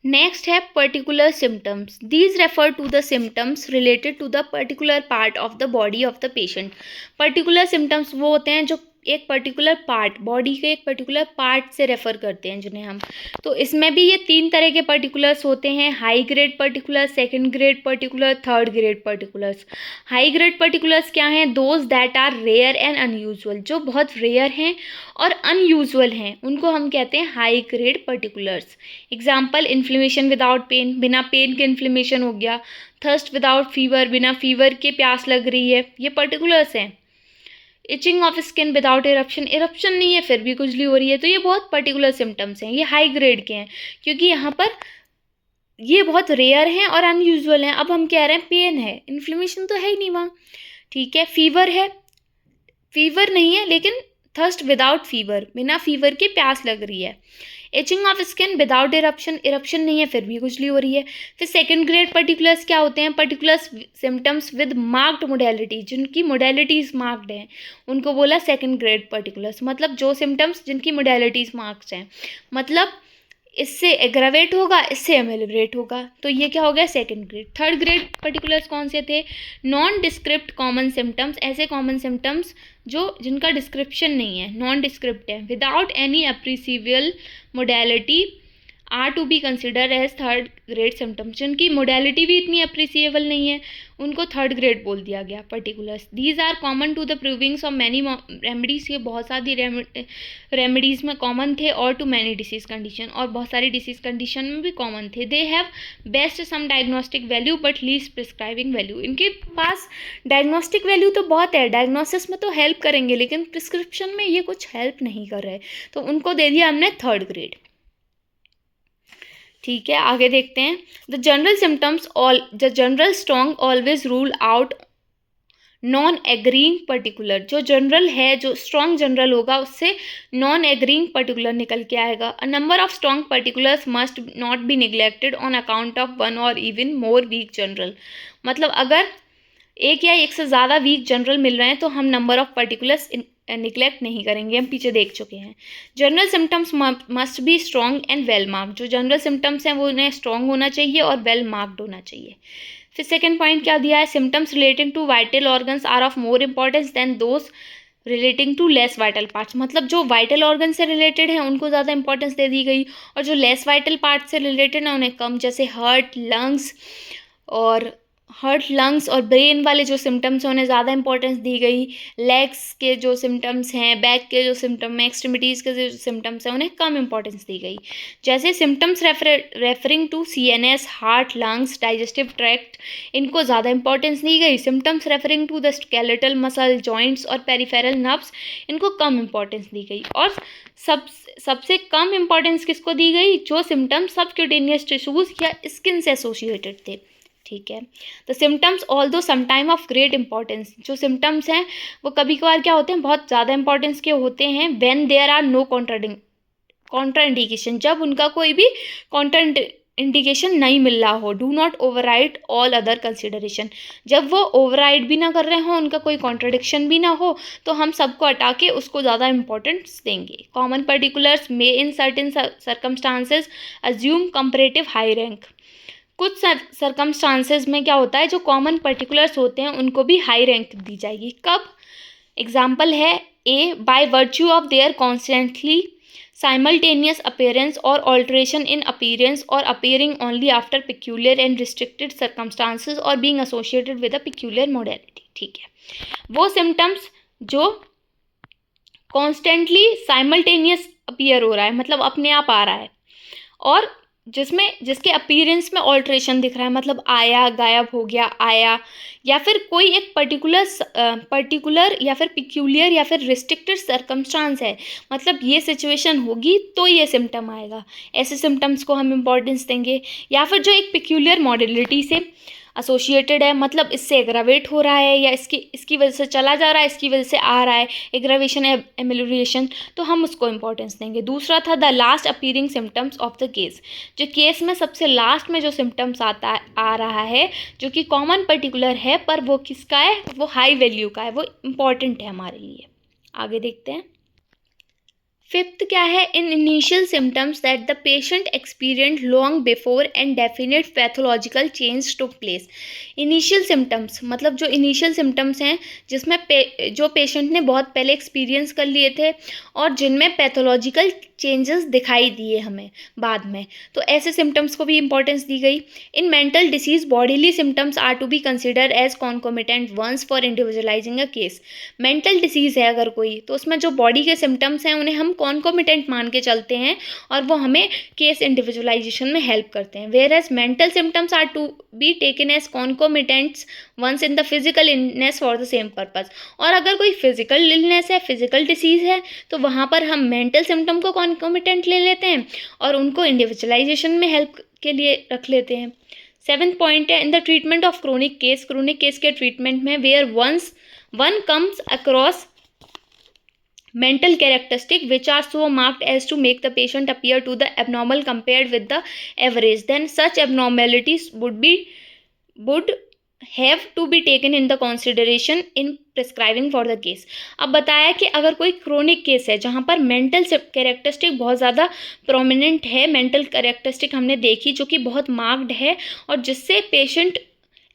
नेक्स्ट है particular symptoms. These refer to the symptoms related to the particular part of the body of the patient. Particular symptoms वो होते हैं जो एक पर्टिकुलर पार्ट, बॉडी के एक पर्टिकुलर पार्ट से रेफ़र करते हैं जिन्हें हम, तो इसमें भी ये तीन तरह के पर्टिकुलर्स होते हैं, high grade particular, second grade particular, third grade particulars. High grade particulars क्या हैं? Those that are rare and unusual. जो बहुत रेयर हैं और अनयूजुअल हैं उनको हम कहते हैं high grade particulars. Example, inflammation without pain, बिना पेन के इन्फ्लेमेशन हो गया। थर्स्ट विदाउट फीवर, बिना फीवर के प्यास लग रही है, ये पर्टिकुलर्स हैं। Itching of skin without eruption, eruption नहीं है फिर भी खुजली हो रही है, तो ये बहुत पर्टिकुलर सिम्टम्स हैं, ये हाई ग्रेड के हैं क्योंकि यहाँ पर ये बहुत रेयर हैं और अनयूजुअल हैं। अब हम कह रहे हैं पेन है, इन्फ्लेमेशन तो है ही नहीं वहाँ, ठीक है। फीवर है, फीवर नहीं है लेकिन थर्स्ट विदाउट फीवर, बिना फीवर के प्यास लग रही है। Etching of skin without eruption, eruption नहीं है फिर भी खुजली हो रही है। फिर सेकंड ग्रेड पर्टिकुलर्स क्या होते हैं? Particulars symptoms with marked modality, जिनकी मोडेलिटीज मार्क्ड हैं उनको बोला सेकंड ग्रेड पर्टिकुलर्स। मतलब जो सिम्टम्स जिनकी मोडेलिटीज मार्क्स हैं, मतलब इससे एग्रावेट होगा, इससे एमेलिब्रेट होगा, तो ये क्या हो गया? Second grade. Third grade particulars कौन से थे? नॉन डिस्क्रिप्ट कॉमन सिम्टम्स, ऐसे कॉमन सिम्टम्स जो जिनका डिस्क्रिप्शन नहीं है, नॉन डिस्क्रिप्ट है, without any appreciable modality are to be consider as third grade symptoms. जिनकी मोडेलिटी भी इतनी अप्रिसिएबल नहीं है उनको थर्ड ग्रेड बोल दिया गया particulars. These are common to the provings of many remedies, ये बहुत सारी रेमेडीज़ में कॉमन थे, और टू मैनी डिसीज़ कंडीशन, और बहुत सारी डिसीज़ कंडीशन में भी कॉमन थे। They have best some diagnostic value but least prescribing value. इनके पास डायग्नोस्टिक वैल्यू तो बहुत है, डायग्नोसिस में तो हेल्प करेंगे लेकिन प्रिस्क्रिप्शन में ये कुछ हेल्प नहीं कर रहे, तो उनको दे दिया हमने थर्ड ग्रेड, ठीक है। आगे देखते हैं। The general symptoms the general strong always rule out non agreeing particular. जो जनरल है, जो स्ट्रॉन्ग जनरल होगा उससे नॉन एग्रीइंग पर्टिकुलर निकल के आएगा। अ number of strong particulars must not be neglected on account of one और इवन मोर वीक जनरल। मतलब अगर एक या एक से ज़्यादा वीक जनरल मिल रहे हैं तो हम नंबर ऑफ पर्टिकुलर्स निगलेक्ट नहीं करेंगे, हम पीछे देख चुके हैं। General symptoms must be strong and well marked. जो जनरल सिम्टम्स हैं वो उन्हें स्ट्रॉन्ग होना चाहिए और वेल मार्क्ड होना चाहिए। फिर सेकेंड पॉइंट क्या दिया है? Symptoms relating to vital organs are of more importance than those relating to less vital parts. मतलब जो वाइटल ऑर्गन से रिलेटेड हैं उनको ज़्यादा इंपॉर्टेंस दे दी गई, और जो लेस वाइटल पार्ट से रिलेटेड हैं उन्हें कम, जैसे हार्ट लंग्स और ब्रेन वाले जो सिम्टम्स हैं उन्हें ज़्यादा इंपॉर्टेंस दी गई। लेग्स के जो सिम्टम्स हैं, बैक के जो सिम्टम हैं, एक्सट्रीमिटीज़ के जो सिम्टम्स हैं उन्हें कम इंपॉर्टेंस दी गई। जैसे symptoms referring to CNS, heart, lungs, digestive tract, इनको ज़्यादा इंपॉर्टेंस दी गई। Symptoms referring to the skeletal muscle, joints और पेरिफेरल नर्व्स, इनको कम इंपॉर्टेंस दी गई। और सबसे कम इंपॉर्टेंस किसको दी गई? जो सिम्टम्स सबक्यूटेनियस टिश्यूज़ या स्किन से एसोसिएटेड थे, ठीक है। The symptoms although sometime of great importance, जो सिम्टम्स हैं वो कभी कभार क्या होते हैं? बहुत ज़्यादा इंपॉर्टेंस के होते हैं। When there are no contraindication, जब उनका कोई भी कॉन्ट्राइंडिकेशन नहीं मिल रहा हो। Do not override all other consideration, जब वो ओवरराइड भी ना कर रहे हों, उनका कोई कॉन्ट्रडिक्शन भी ना हो, तो हम सबको हटा के उसको ज़्यादा इंपॉर्टेंस देंगे। Common particulars may in certain circumstances assume comparative high rank. कुछ सर्कमस्टांसेस में क्या होता है, जो कॉमन पर्टिकुलर्स होते हैं उनको भी हाई रैंक दी जाएगी। कब? एग्जाम्पल है A, by virtue of their constantly simultaneous appearance or alteration in appearance or appearing only after peculiar and restricted circumstances or being associated with a peculiar modality। ठीक है, वो सिम्टम्स जो constantly simultaneous appear हो रहा है, मतलब अपने आप आ रहा है, और जिसके अपीयरेंस में ऑल्ट्रेशन दिख रहा है, मतलब आया, गायब हो गया, आया, या फिर कोई एक पर्टिकुलर या फिर पिक्यूलियर या फिर रिस्ट्रिक्टेड सर्कमस्टांस है, मतलब ये सिचुएशन होगी तो ये सिम्टम आएगा, ऐसे सिम्टम्स को हम इम्पोर्टेंस देंगे। या फिर जो एक पिक्यूलियर मॉडलिटी से एसोसिएटेड है, मतलब इससे एग्रावेट हो रहा है या इसकी वजह से चला जा रहा है, इसकी वजह से आ रहा है, एग्रावेशन, एमेलियोरेशन, तो हम उसको इम्पोर्टेंस देंगे। दूसरा था the last appearing symptoms of the case, जो केस में सबसे लास्ट में जो सिम्टम्स आ रहा है, जो कि कॉमन पर्टिकुलर है पर वो किसका है, वो हाई वैल्यू का है, वो इम्पॉर्टेंट है हमारे लिए। आगे देखते हैं। फिफ्थ क्या है, in initial symptoms that the patient experience long before and definite pathological change took place. Initial symptoms मतलब जो इनिशियल सिम्टम्स हैं जिसमें जो पेशेंट ने बहुत पहले एक्सपीरियंस कर लिए थे और जिनमें पैथोलॉजिकल चेंजेस दिखाई दिए हमें बाद में, तो ऐसे सिम्टम्स को भी इंपॉर्टेंस दी गई। In mental disease bodily symptoms are to be considered as concomitant ones for individualizing a case. Mental disease है अगर कोई, तो उसमें जो बॉडी के सिम्टम्स हैं उन्हें हम कॉन्कोमिटेंट मान के चलते हैं और वो हमें केस इंडिविजुअलाइजेशन में हेल्प करते हैं। Whereas mental symptoms are to be taken as concomitants once in the physical illness for the same purpose. और अगर कोई फिजिकल इलनेस है, फिजिकल डिसीज़ है, तो वहाँ पर हम मेंटल सिम्टम को कॉन्कोमिटेंट ले लेते हैं और उनको इंडिविजुअलाइजेशन में हेल्प के लिए रख लेते हैं। 7th पॉइंट है, in the treatment of chronic case के ट्रीटमेंट में where one comes across mental characteristic which are so marked as to make the patient appear to the abnormal compared with the average, then such abnormalities would have to be taken in the consideration in prescribing for the case। अब बताया कि अगर कोई chronic case है जहाँ पर mental characteristic बहुत ज़्यादा प्रोमिनेंट है, मेंटल कैरेक्टरिस्टिक हमने देखी जो कि बहुत मार्क्ड है और जिससे पेशेंट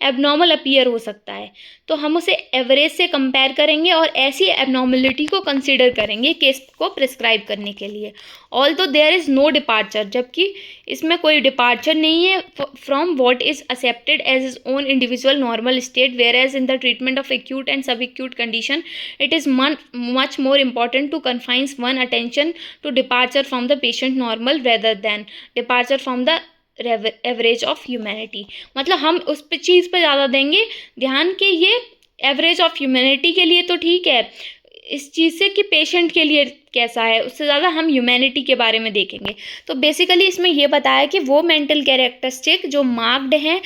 एबनॉर्मल अपीयर हो सकता है, तो हम उसे एवरेज से कंपेयर करेंगे और ऐसी एबनॉर्मलिटी को कंसीडर करेंगे केस को प्रिस्क्राइब करने के लिए। Although there is no departure, जबकि इसमें कोई डिपार्चर नहीं है from what is accepted as his own individual normal state, whereas in the treatment of acute and sub acute condition it is much more important to confines one attention to departure from the patient normal rather than departure from the average of humanity. मतलब हम उस पे चीज़ पे ज़्यादा देंगे ध्यान कि ये एवरेज ऑफ ह्यूमैनिटी के लिए तो ठीक है, इस चीज़ से कि पेशेंट के लिए कैसा है, उससे ज़्यादा हम ह्यूमैनिटी के बारे में देखेंगे। तो बेसिकली इसमें ये बताया कि वो मेंटल कैरेक्टरिस्टिक जो मार्क्ड हैं,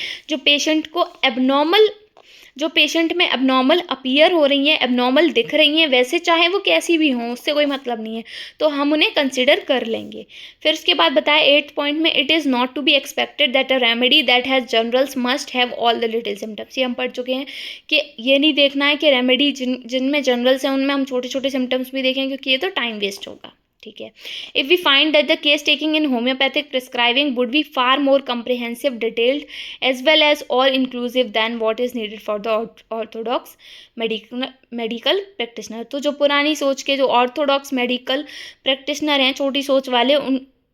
जो पेशेंट में एबनॉर्मल अपीयर हो रही हैं, एबनॉर्मल दिख रही हैं, वैसे चाहे वो कैसी भी हों, उससे कोई मतलब नहीं है, तो हम उन्हें कंसिडर कर लेंगे। फिर उसके बाद बताया 8th पॉइंट में, it is not to be expected that a remedy that has generals must have all the little symptoms. ये हम पढ़ चुके हैं कि ये नहीं देखना है कि रेमेडी जिनमें जनरल्स हैं उनमें हम छोटे छोटे सिम्टम्स भी देखें, क्योंकि ये तो टाइम वेस्ट होगा। ठीक है, if we find that the case taking in homeopathic prescribing would be far more comprehensive, detailed as well as और inclusive than what is needed for the orthodox medical practitioner. तो जो पुरानी सोच के जो ऑर्थोडॉक्स मेडिकल प्रैक्टिशनर हैं, छोटी सोच वाले,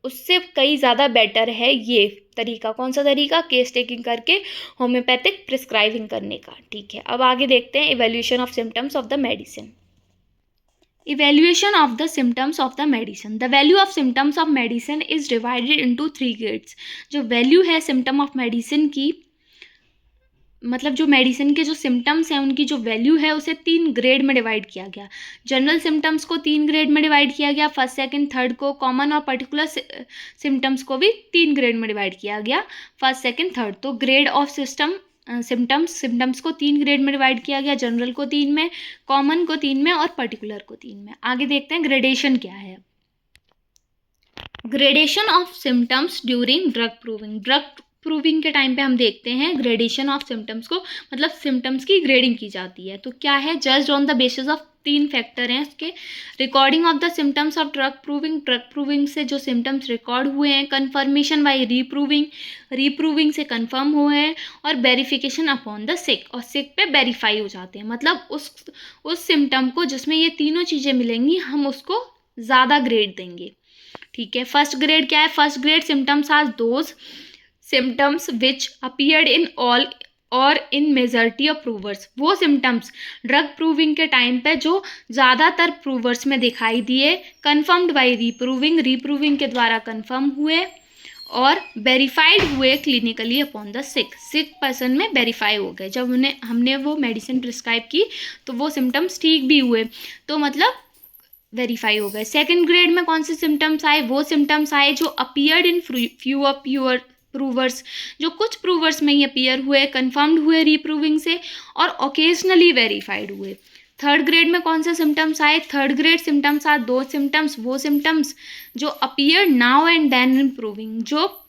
उससे कई ज़्यादा बेटर है ये तरीका। कौन सा तरीका? केस टेकिंग करके होम्योपैथिक प्रिस्क्राइबिंग करने का। ठीक है, अब आगे देखते हैं evaluation of symptoms of the medicine. Evaluation of the symptoms of the medicine. The value of symptoms of medicine is divided into 3 grades. जो वैल्यू है सिम्टम ऑफ मेडिसिन की, मतलब जो मेडिसिन के जो सिम्टम्स हैं उनकी जो वैल्यू है उसे 3 ग्रेड में डिवाइड किया गया। जनरल सिम्टम्स को 3 ग्रेड में डिवाइड किया गया, फर्स्ट सेकंड थर्ड को, कॉमन और पर्टिकुलर सिम्टम्स को भी 3 ग्रेड में डिवाइड किया गया, फर्स्ट सेकंड थर्ड। तो ग्रेड ऑफ सिम्टम्स को 3 ग्रेड में डिवाइड किया गया, जनरल को 3 में, कॉमन को 3 में और पर्टिकुलर को 3 में। आगे देखते हैं ग्रेडेशन क्या है। Gradation of symptoms during drug proving के टाइम पे हम देखते हैं ग्रेडेशन ऑफ सिम्टम्स को, मतलब सिम्टम्स की ग्रेडिंग की जाती है। तो क्या है, judged on the basis of 3 factor हैं उसके, recording of the symptoms of drug proving से जो सिम्टम्स रिकॉर्ड हुए हैं, कन्फर्मेशन बाई रीप्रूविंग से कन्फर्म हुए हैं, और वेरिफिकेशन अपॉन द सिक, और सिक पे वेरीफाई हो जाते हैं। मतलब उस सिम्टम को जिसमें ये तीनों चीज़ें मिलेंगी हम उसको ज़्यादा ग्रेड देंगे। ठीक है, फर्स्ट ग्रेड क्या है, first grade symptoms are those symptoms which appeared in all और इन मेजॉरिटी ऑफ प्रूवर्स, वो सिम्टम्स ड्रग प्रूविंग के टाइम पे जो ज़्यादातर प्रूवर्स में दिखाई दिए, कन्फर्म्ड बाई रीप्रूविंग के द्वारा कन्फर्म हुए और वेरीफाइड हुए clinically upon the sick person में वेरीफाई हो गए। जब हमने वो मेडिसिन प्रिस्क्राइब की तो वो सिम्टम्स ठीक भी हुए, तो मतलब वेरीफाई हो गए। सेकेंड ग्रेड में कौन से सिम्टम्स आए, वो सिम्टम्स आए जो appeared in few of pure प्रूवर्स, जो कुछ प्रूवर्स में ही अपीयर हुए, कन्फर्म्ड हुए रीप्रूविंग से, और ओकेजनली वेरीफाइड हुए। थर्ड ग्रेड में कौन से सिम्टम्स आए, third grade symptoms are those symptoms, वो सिम्टम्स जो appear now and then in proving, जो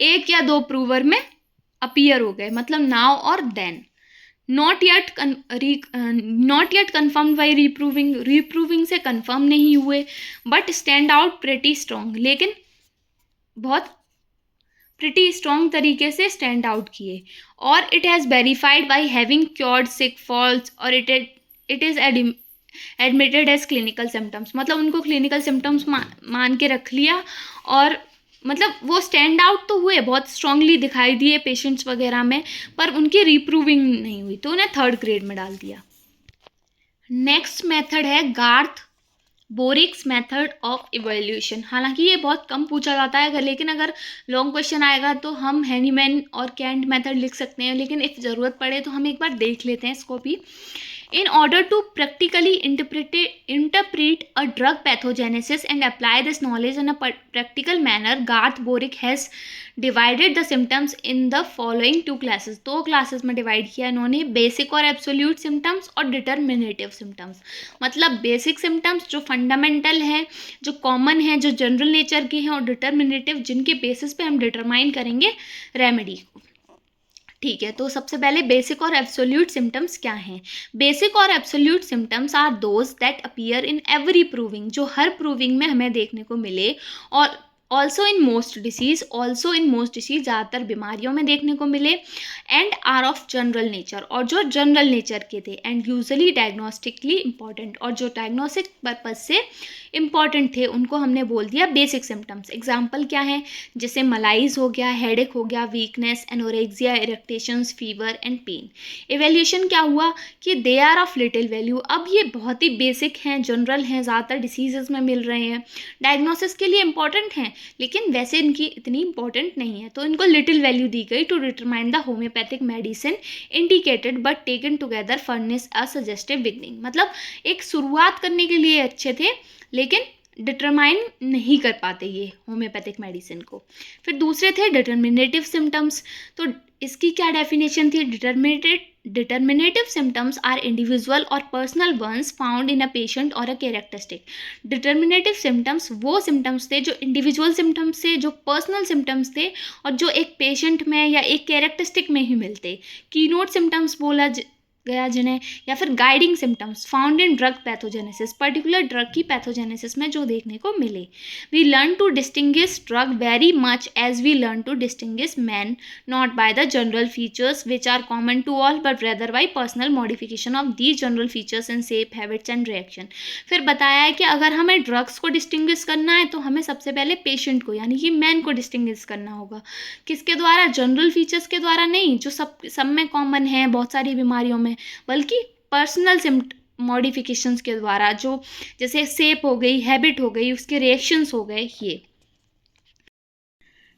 एक या दो प्रूवर में अपीयर हो गए, मतलब नाउ और then, not yet confirmed by reproving से कन्फर्म नहीं हुए, but stand out pretty strong, लेकिन बहुत प्रिटी स्ट्रॉन्ग तरीके से स्टैंड आउट किए, और it has verified by having cured sick folks, और it is admitted as clinical symptoms, मतलब उनको क्लिनिकल सिम्टम्स मान के रख लिया, और मतलब वो स्टैंड आउट तो हुए, बहुत स्ट्रांगली दिखाई दिए पेशेंट्स वगैरह में, पर उनकी रीप्रूविंग नहीं हुई, तो उन्हें थर्ड ग्रेड में डाल दिया। नेक्स्ट मेथड है गार्थ बोरिक्स मेथड ऑफ इवैल्यूएशन। हालांकि ये बहुत कम पूछा जाता है, लेकिन अगर लॉन्ग क्वेश्चन आएगा तो हम हैनीमैन और कैंट मेथड लिख सकते हैं, लेकिन इफ़ ज़रूरत पड़े तो हम एक बार देख लेते हैं इसको भी। In order to practically interpret a drug pathogenesis and apply this knowledge in a practical manner, Garth Borick has divided the symptoms in the following 2 classes. 2 classes में divide किया इन्होंने, बेसिक और एब्सोल्यूट सिम्टम्स और determinative symptoms. मतलब basic symptoms जो fundamental हैं, जो common हैं, जो जनरल नेचर के हैं, और डिटर्मिनेटिव जिनके बेसिस पे हम डिटरमाइन करेंगे रेमेडी को। ठीक है, तो सबसे पहले बेसिक और एब्सोल्यूट सिम्टम्स क्या हैं। बेसिक और absolute symptoms are those that appear in every proving, जो हर प्रूविंग में हमें देखने को मिले, और ऑल्सो इन मोस्ट डिसीज़ ज़्यादातर बीमारियों में देखने को मिले, and are of general nature, और जो जनरल नेचर के थे, एंड यूजुअली डायग्नोस्टिकली इंपॉर्टेंट, और जो डायग्नोस्टिक पर्पज से इंपॉर्टेंट थे उनको हमने बोल दिया बेसिक सिम्टम्स। एग्जाम्पल क्या है, जैसे मलाइज हो गया, हेडेक हो गया, weakness, anorexia, irritations, fever and pain. Evaluation क्या हुआ कि they are of little value, अब ये बहुत ही बेसिक हैं, जनरल हैं, ज़्यादातर डिसीजेज में मिल रहे हैं, डायग्नोसिस के लिए इंपॉर्टेंट हैं, लेकिन वैसे इनकी इतनी इंपॉर्टेंट नहीं है, तो इनको लिटिल वैल्यू दी गई to determine the homeopathic medicine indicated but taken together furnish a suggestive beginning. मतलब एक शुरुआत करने के लिए अच्छे थे, लेकिन डिटरमाइन नहीं कर पाते ये होम्योपैथिक मेडिसिन को। फिर दूसरे थे डिटर्मिनेटिव सिम्टम्स। तो इसकी क्या डेफिनेशन थी, डिटर्मिनेटिव सिम्टम्स आर इंडिविजुअल और personal ones found in a patient और अ कैरेक्टरिस्टिक। डिटर्मिनेटिव सिम्टम्स वो सिम्टम्स थे जो इंडिविजुअल सिम्टम्स थे, जो पर्सनल सिम्टम्स थे, और जो एक पेशेंट में या एक कैरेक्टरिस्टिक में ही मिलते। कीनोट सिम्टम्स बोला गया जिन्हें, या फिर guiding symptoms found in drug pathogenesis, particular drug की पैथोजेनेसिस में जो देखने को मिले। We learn to distinguish drug very much as we learn to distinguish man, not by the general features which are common to all but rather by personal modification of these general features in shape, habits and reaction. फिर बताया है कि अगर हमें drugs को distinguish करना है तो हमें सबसे पहले पेशेंट को यानी कि मैन को डिस्टिंग्विश करना होगा। किसके द्वारा, जनरल फीचर्स के द्वारा नहीं जो सब में कॉमन है बहुत सारी बीमारियों में, बल्कि पर्सनल मॉडिफिकेशंस के द्वारा, जो जैसे शेप हो गई, हैबिट हो गई, उसके रिएक्शंस हो गए। ये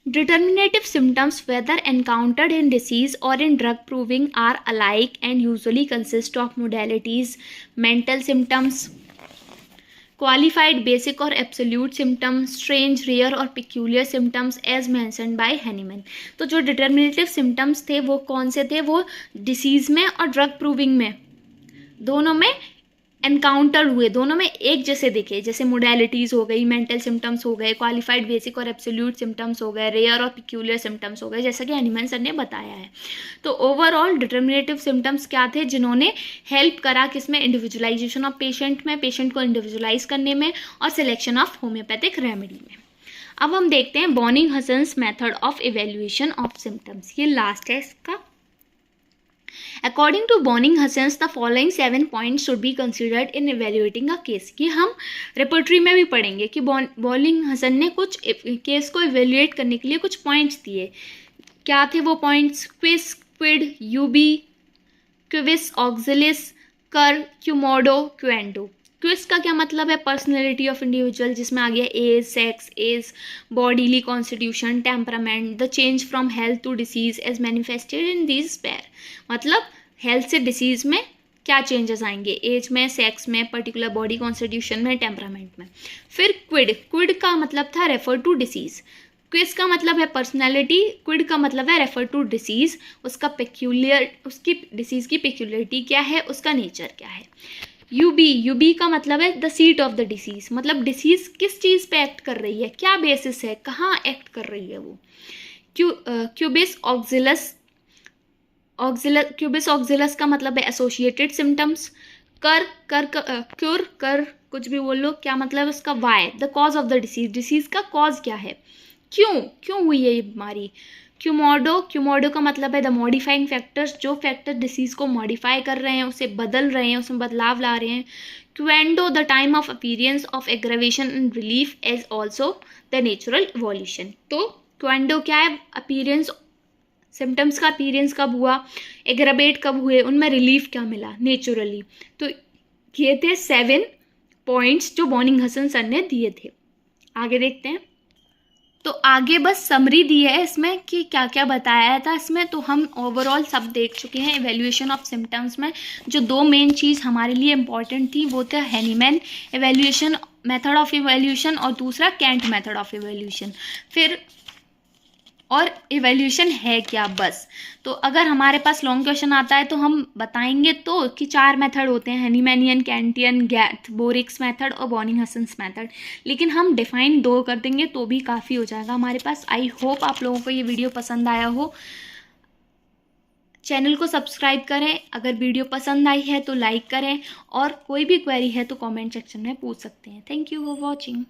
determinative symptoms whether encountered in disease or in drug proving are alike and usually consist of modalities, mental symptoms, qualified basic or absolute symptoms, strange, rare और peculiar symptoms as mentioned by Hahnemann। तो जो determinative symptoms थे वो कौन से थे, वो disease में और ड्रग प्रूविंग में दोनों में एनकाउंटर हुए, दोनों में एक जैसे दिखे, जैसे मोडेलिटीज़ हो गई, मेंटल सिम्टम्स हो गए, क्वालिफाइड बेसिक और एब्सोल्यूट सिम्टम्स हो गए, रेयर और पिक्यूलियर सिम्टम्स हो गए, जैसा कि एनिमन सर ने बताया है। तो ओवरऑल डिटर्मिनेटिव सिम्टम्स क्या थे, जिन्होंने हेल्प करा किसमें, इंडिविजुअलाइजेशन ऑफ पेशेंट में, पेशेंट को इंडिविजुअलाइज करने में और सिलेक्शन ऑफ होम्योपैथिक रेमेडी में। अब हम देखते हैं Boenninghausen's method of evaluation of symptoms, ये लास्ट है इसका। According to Bonning-Hussens, the following 7 points should be considered in evaluating a case। कि हम रेपर्टरी में भी पढ़ेंगे कि बॉर्निंग-हसन ने कुछ केस को इवेल्युएट करने के लिए कुछ पॉइंट्स दिए। क्या थे वो पॉइंट्स? क्विज, क्विड, यूबी, क्विस, ऑक्सिलिस, कर, क्यूमोडो, क्वेंडो। क्विज का क्या मतलब है? पर्सनैलिटी ऑफ इंडिविजुअल, जिसमें आ गया age, sex, age, bodily constitution, temperament, the change from health to disease as manifested in this pair. मतलब हेल्थ से डिसीज में क्या चेंजेस आएंगे, एज में, सेक्स में, पर्टिकुलर बॉडी कॉन्स्टिट्यूशन में, टेम्परामेंट में। फिर क्विड, क्विड का मतलब था रेफर टू डिसीज। क्विज का मतलब है पर्सनैलिटी, क्विड का मतलब है रेफर टू डिसीज, उसका पेक्यूलियर, उसकी डिसीज की पेक्यूलियरिटी क्या है, उसका नेचर क्या है। यूबी, यूबी का मतलब है the seat of the disease, मतलब डिसीज किस चीज़ पे एक्ट कर रही है, क्या बेसिस है, कहाँ एक्ट कर रही है वो। क्यूबिस ऑक्सिलस, क्यूबिस ऑक्सिलस का मतलब है एसोसिएटेड सिम्टम्स। क्योर, कर कुछ भी बोल लो, क्या मतलब उसका, why, the cause of the disease, disease का कॉज क्या है, क्यों हुई है ये बीमारी। क्यूमोडो, क्यूमोडो का मतलब है द मॉडिफाइंग फैक्टर्स, जो फैक्टर डिसीज को मॉडिफाई कर रहे हैं, उसे बदल रहे हैं, उसमें बदलाव ला रहे हैं। क्वेंडो, the time of appearance of aggravation and relief as also the natural evolution. तो क्वेंडो क्या है, अपीयरेंस, सिम्टम्स का अपीयरेंस कब हुआ, एग्रेवेट कब हुए, उनमें रिलीफ क्या मिला नेचुरली। तो ये थे 7 पॉइंट्स जो बॉर्निंग-हसन सर ने दिए थे। आगे देखते हैं। तो आगे बस समरी दी है इसमें कि क्या क्या बताया था इसमें, तो हम ओवरऑल सब देख चुके हैं। इवेल्युएशन ऑफ सिम्टम्स में जो 2 मेन चीज़ हमारे लिए इम्पॉर्टेंट थी वो था Hahnemann evaluation, method of evaluation, और दूसरा कैंट मेथड ऑफ इवेल्युएशन। फिर और इवेल्यूशन है क्या, बस। तो अगर हमारे पास लॉन्ग क्वेश्चन आता है तो हम बताएंगे तो कि 4 मेथड होते हैं, हैनीमैनियन, कैंटियन, गैथ, बोरिक्स मेथड और बॉर्निंग-हसन्स मेथड, लेकिन हम डिफाइन 2 कर देंगे तो भी काफ़ी हो जाएगा हमारे पास। आई होप आप लोगों को ये वीडियो पसंद आया हो। चैनल को सब्सक्राइब करें, अगर वीडियो पसंद आई है तो लाइक करें, और कोई भी क्वेरी है तो कमेंट सेक्शन में पूछ सकते हैं। Thank you for watching.